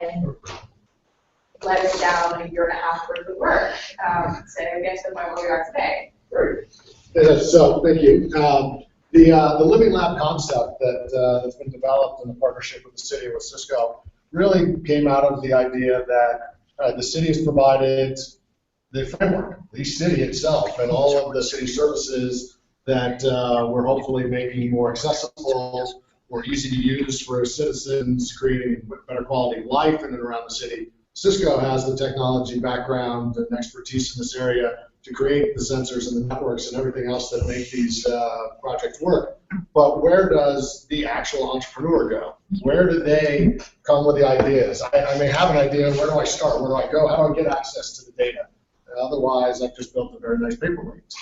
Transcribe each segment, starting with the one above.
and let us down a year and a half worth of work. So get to the point where we are today. Great. So thank you. The Living Lab concept that's been developed in a partnership with the city and with Cisco really came out of the idea that the city has provided the framework, the city itself, and all of the city services that we're hopefully making more accessible, more easy to use for citizens, creating better quality of life in and around the city. Cisco has the technology background and expertise in this area to create the sensors and the networks and everything else that make these projects work. But where does the actual entrepreneur go? Where do they come with the ideas? I may have an idea, where do I start? Where do I go? How do I get access to the data? Otherwise, I've just built a very nice paperweight.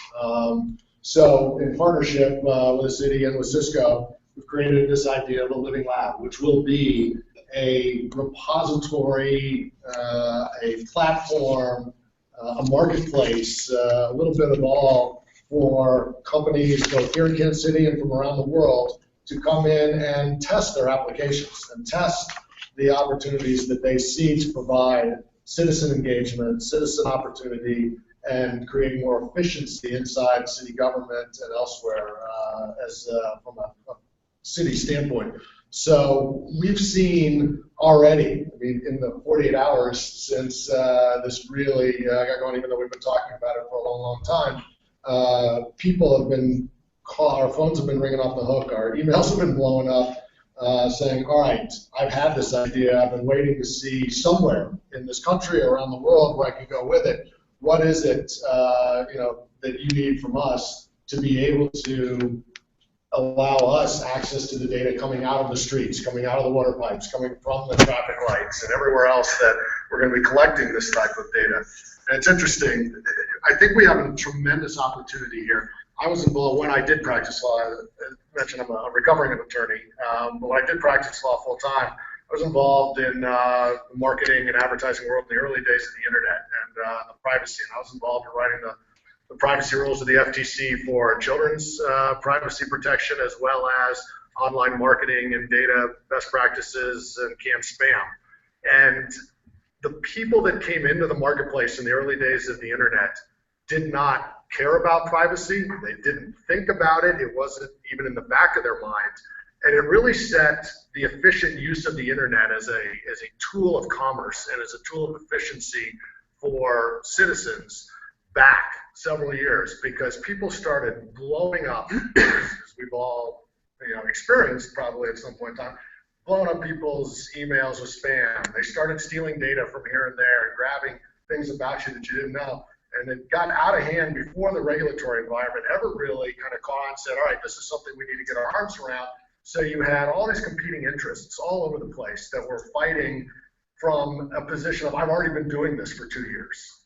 So in partnership with the city and with Cisco, we've created this idea of a living lab, which will be a repository, a platform, a marketplace, a little bit of all for companies both here in Kansas City and from around the world to come in and test their applications and test the opportunities that they see to provide citizen engagement, citizen opportunity, and create more efficiency inside city government and elsewhere from a city standpoint. So we've seen already, I mean, in the 48 hours since this really got going, even though we've been talking about it for a long, long time, people have been our phones have been ringing off the hook, our emails have been blowing up, saying, all right, I've had this idea, I've been waiting to see somewhere in this country or around the world where I can go with it. What is it that you need from us to be able to allow us access to the data coming out of the streets, coming out of the water pipes, coming from the traffic lights, and everywhere else that we're going to be collecting this type of data. And it's interesting. I think we have a tremendous opportunity here. I was involved when I did practice law. I mentioned I'm a recovering attorney, but when I did practice law full time, I was involved in the marketing and advertising world in the early days of the internet and the privacy. And I was involved in writing the privacy rules of the FTC for children's privacy protection, as well as online marketing and data best practices and canned spam. And the people that came into the marketplace in the early days of the internet did not care about privacy. They didn't think about it. It wasn't even in the back of their mind. And it really set the efficient use of the internet as a tool of commerce and as a tool of efficiency for citizens back several years, because people started blowing up, as we've all experienced probably at some point in time, blowing up people's emails with spam. They started stealing data from here and there and grabbing things about you that you didn't know. And it got out of hand before the regulatory environment ever really kind of caught and said, all right, this is something we need to get our arms around. So you had all these competing interests all over the place that were fighting from a position of, I've already been doing this for 2 years.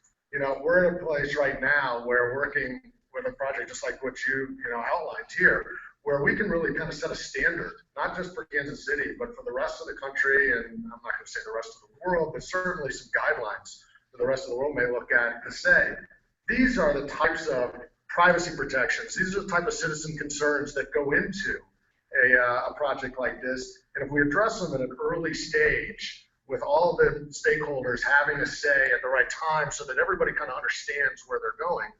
We're in a place right now where we're working with a project just like what you outlined here, where we can really kind of set a standard, not just for Kansas City, but for the rest of the country, and I'm not going to say the rest of the world, but certainly some guidelines that the rest of the world may look at to say, these are the types of privacy protections, these are the type of citizen concerns that go into a project like this, and if we address them at an early stage, with all the stakeholders having a say at the right time so that everybody kind of understands where they're going,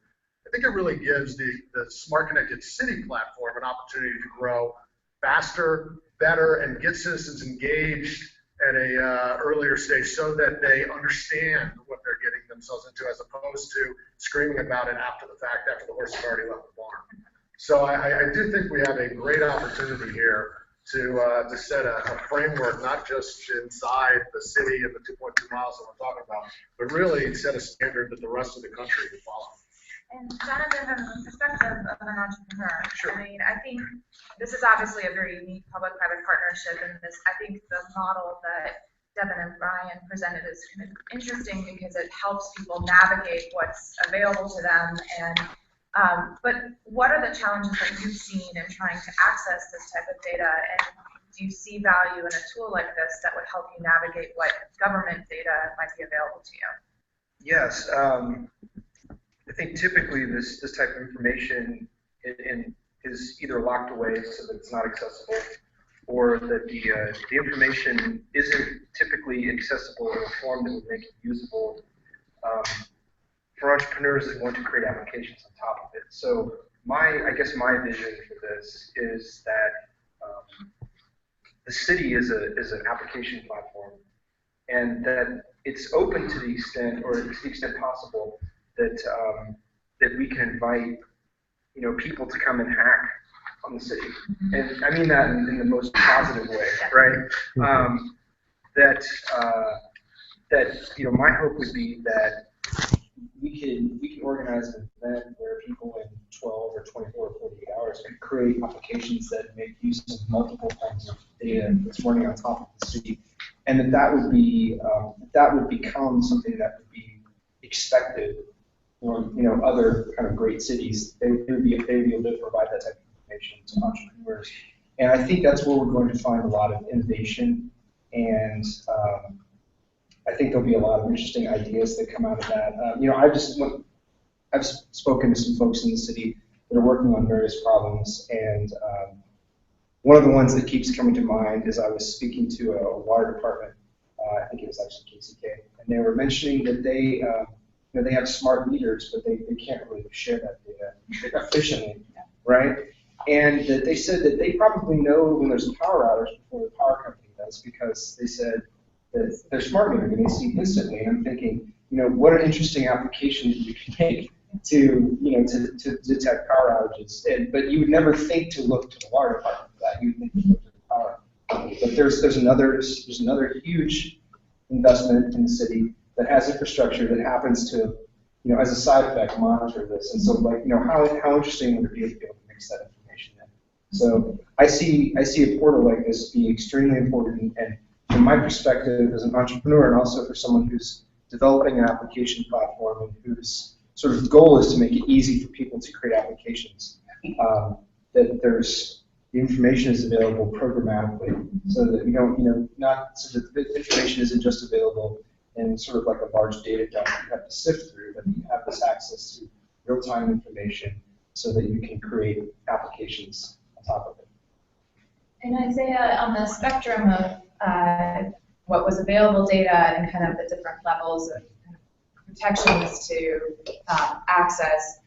I think it really gives the Smart Connected City platform an opportunity to grow faster, better, and get citizens engaged at a earlier stage so that they understand what they're getting themselves into, as opposed to screaming about it after the fact, after the horse has already left the barn. So I do think we have a great opportunity here to set a framework, not just inside the city and the 2.2 miles that we're talking about, but really set a standard that the rest of the country can follow. And Jonathan, from the perspective of an entrepreneur, sure. I mean, I think this is obviously a very unique public-private partnership, and I think the model that Devin and Brian presented is kind of interesting because it helps people navigate what's available to them. And but what are the challenges that you've seen in trying to access this type of data, and do you see value in a tool like this that would help you navigate what government data might be available to you? Yes, I think typically this type of information is either locked away so that it's not accessible, or that the information isn't typically typically accessible in a form that would make it usable for entrepreneurs that want to create applications on top of it. So I guess my vision for this is that the city is an application platform, and that it's open to the extent, or to the extent possible, that that we can invite people to come and hack on the city, and I mean that in the most positive way, right? That my hope would be that we can organize an event where people in 12 or 24 or 48 hours could create applications that make use of multiple kinds of data that's running on top of the city, and that would become something that would be expected. Other kind of great cities, they would be able to provide that type of information to entrepreneurs, and I think that's where we're going to find a lot of innovation, and I think there'll be a lot of interesting ideas that come out of that. I've spoken to some folks in the city that are working on various problems, and one of the ones that keeps coming to mind is I was speaking to a water department, I think it was actually KCK, and they were mentioning that they have smart meters, but they can't really share that data efficiently, right? And that they said that they probably know when there's a power outage before the power company does, because they said that their smart meter and they see instantly. And I'm thinking, what an interesting application that you can make to detect power outages. But you would never think to look to the water department for that. You would think to look to the power company. But there's another huge investment in the city that has infrastructure that happens to, as a side effect, monitor this. And so, how interesting would it be to be able to mix that information in? So I see a portal like this being extremely important, and from my perspective as an entrepreneur, and also for someone who's developing an application platform and whose sort of goal is to make it easy for people to create applications, that the information is available programmatically, so that so that the information isn't just available in sort of like a large data dump that you have to sift through, but you have this access to real-time information so that you can create applications on top of it. And Isaiah, on the spectrum of what was available data and kind of the different levels of protections to access,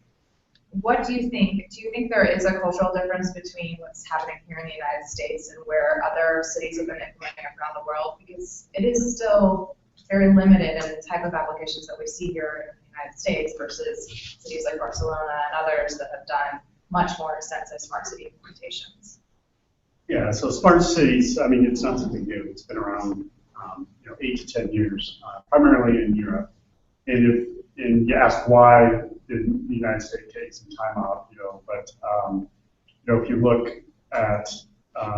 what do you think? Do you think there is a cultural difference between what's happening here in the United States and where other cities have been implementing it around the world? Because it is still very limited in the type of applications that we see here in the United States versus cities like Barcelona and others that have done much more extensive smart city implementations. Yeah, so smart cities, I mean, it's not something new. It's been around 8 to 10 years, primarily in Europe. And you ask why did the United States take some time out, but if you look at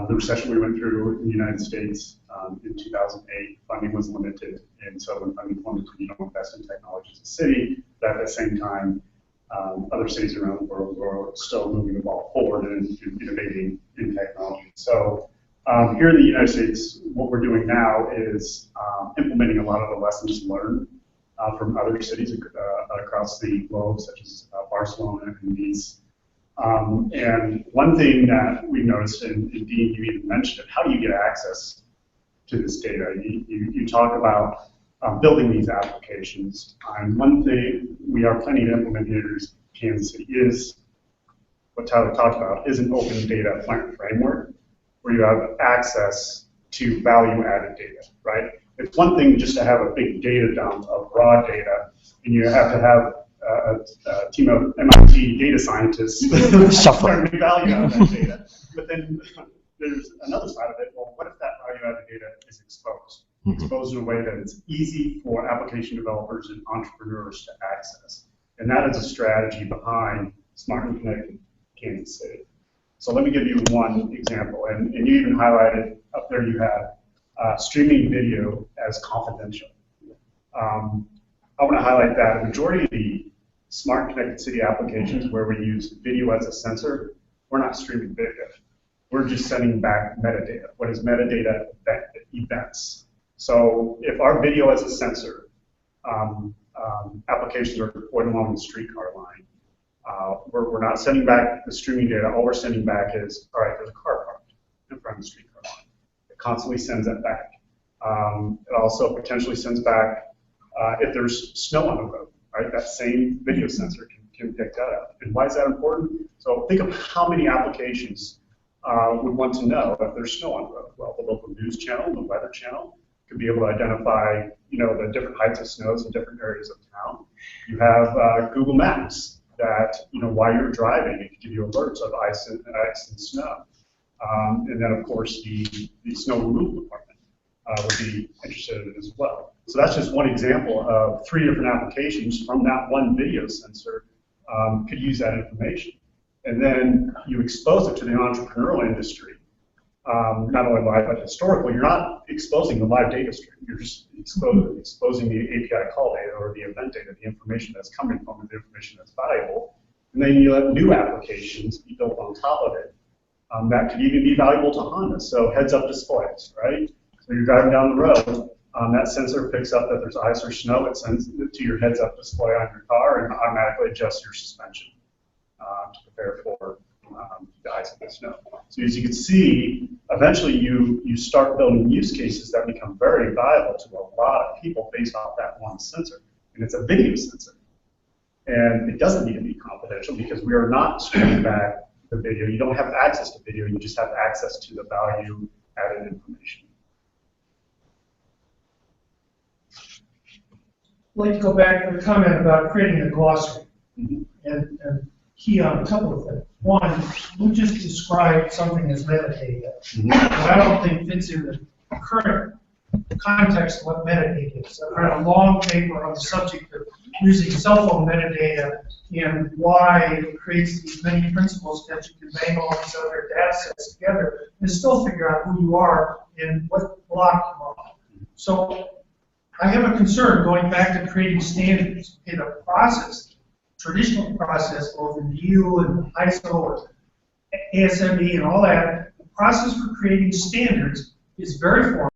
the recession we went through in the United States in 2008, funding was limited, and so when funding was limited, you don't invest in technology as a city, but at the same time, other cities around the world were still moving the ball forward and innovating in technology. So here in the United States, what we're doing now is implementing a lot of the lessons learned from other cities across the globe, such as Barcelona and Nice. And one thing that we've noticed, and Dean, you even mentioned it, how do you get access to this data? You talk about building these applications. And one thing we are planning to implement here in Kansas City is what Tyler talked about, is an open data plan framework where you have access to value-added data, right? It's one thing just to have a big data dump of raw data, and you have to have a team of MIT data scientists trying to make value out of that data. But then there's another side of it. Well, what if that value-added data is exposed? Exposed in a way that it's easy for application developers and entrepreneurs to access. And that is a strategy behind Smart and Connected Kansas City. So let me give you one example. And you even highlighted up there, you had streaming video as confidential. I want to highlight that a majority of the Smart Connected City applications where we use video as a sensor, we're not streaming video. We're just sending back metadata. What is metadata? Events. So if our video as a sensor applications are deployed along the streetcar line, we're not sending back the streaming data. All we're sending back is, all right, there's a car parked in front of the streetcar line. It constantly sends that back. It also potentially sends back if there's snow on the road, right? That same video sensor can pick that up. And why is that important? So think of how many applications would want to know if there's snow on the road. Well, the local news channel, the weather channel, could be able to identify, the different heights of snows in different areas of town. You have Google Maps that, while you're driving, it can give you alerts of ice and snow. And then, of course, the snow removal department would be interested in it as well. So that's just one example of 3 different applications from that one video sensor could use that information. And then you expose it to the entrepreneurial industry, not only live, but historical. You're not exposing the live data stream. You're just exposing the API call data or the event data, the information that's coming from it, the information that's valuable. And then you let new applications be built on top of it. That could even be valuable to Honda. So heads-up displays, right? So you're driving down the road, that sensor picks up that there's ice or snow. It sends it to your heads-up display on your car and automatically adjusts your suspension to prepare for the ice and the snow. So as you can see, eventually you start building use cases that become very valuable to a lot of people based off that one sensor. And it's a video sensor. And it doesn't need to be confidential because we are not streaming back the video. You don't have access to video. You just have access to the value-added information. I'd like to go back to the comment about creating a glossary and key on a couple of things. One, you just described something as metadata, that I don't think fits in the current context of what metadata is. I read a long paper on the subject of using cell phone metadata and why it creates these many principles that you can bang all these other data sets together and still figure out who you are and what block you are. So I have a concern going back to creating standards. Okay, the process, traditional process, both in EU and ISO and ASME and all that, the process for creating standards is very formal.